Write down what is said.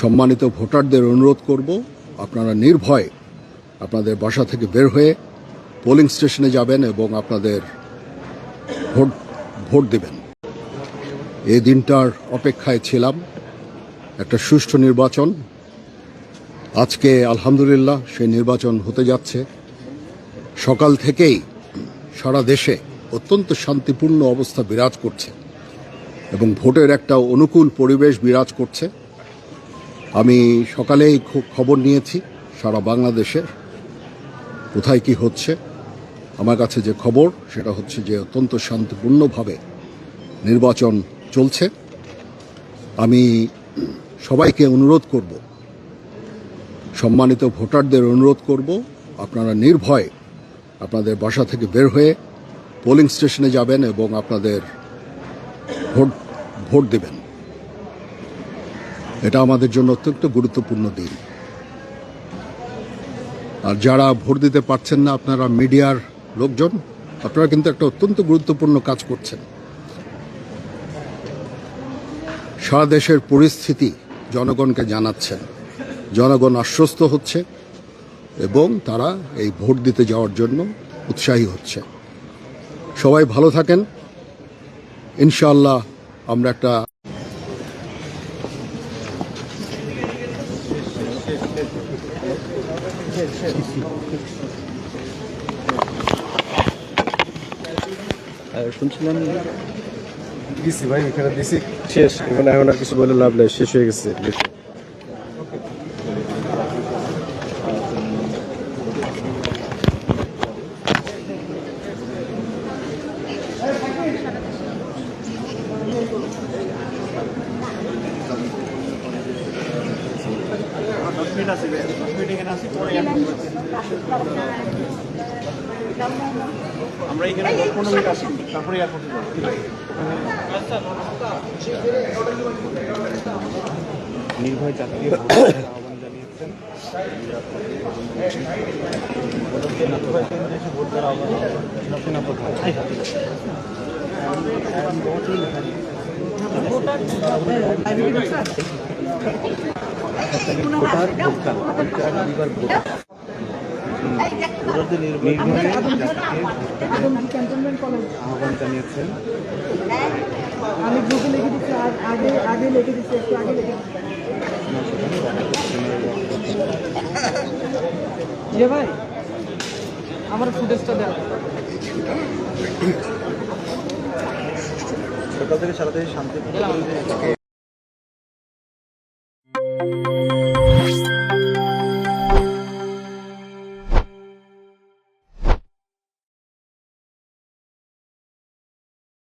সম্মানিত ভোটারদের অনুরোধ করব, আপনারা নির্ভয়ে আপনাদের বাসা থেকে বের হয়ে পোলিং স্টেশনে যাবেন এবং আপনাদের ভোট দেবেন। এই দিনটার অপেক্ষায় ছিলাম, একটা সুষ্ঠু নির্বাচন। আজকে আলহামদুলিল্লাহ সেই নির্বাচন হতে যাচ্ছে। সকাল থেকেই সারা দেশে অত্যন্ত শান্তিপূর্ণ অবস্থা বিরাজ করছে এবং ভোটের একটা অনুকূল পরিবেশ বিরাজ করছে। আমি সকালেই খবর নিয়েছি সারা বাংলাদেশের কোথায় কি হচ্ছে। আমার কাছে যে খবর সেটা হচ্ছে যে অত্যন্ত শান্তিপূর্ণভাবে নির্বাচন চলছে। আমি সবাইকে অনুরোধ করব, সম্মানিত ভোটারদের অনুরোধ করব, আপনারা নির্ভয়ে আপনাদের বাসা থেকে বের হয়ে পোলিং স্টেশনে যাবেন এবং আপনাদের ভোট দেবেন। এটা আমাদের জন্য অত্যন্ত গুরুত্বপূর্ণ দিন। আর যারা ভোট দিতে পারছেন না, আপনারা মিডিয়ার লোকজন, আপনারা কিন্তু একটা অত্যন্ত গুরুত্বপূর্ণ কাজ করছেন। সারা দেশের পরিস্থিতি জনগণকে জানাচ্ছেন, জনগণ আশ্বস্ত হচ্ছে এবং তারা এই ভোট দিতে যাওয়ার জন্য উৎসাহী হচ্ছে। সবাই ভালো থাকেন। ইনশাআল্লাহ আমরা একটা শুনছিলাম দিছি ভাই, এখানে দিছি শেষ, এখন আর কিছু বলে লাভ নাই, শেষ হয়ে গেছে। আমরা এখানে 15 মিনিট আসি, তারপরে এয়ারপোর্টে যাব। নির্ভয় জাতীয় ভোটারদের আহ্বান জানিয়েছেন। আহ্বান জানিয়েছেন। আমি গ্রুপে লিখে দিচ্ছি, আগে লিখে দিচ্ছি, একটু আগে লিখে দিচ্ছি। যে ভাই আমার ফুটেজটা দেওয়া সকাল থেকে সারাদিন শান্তি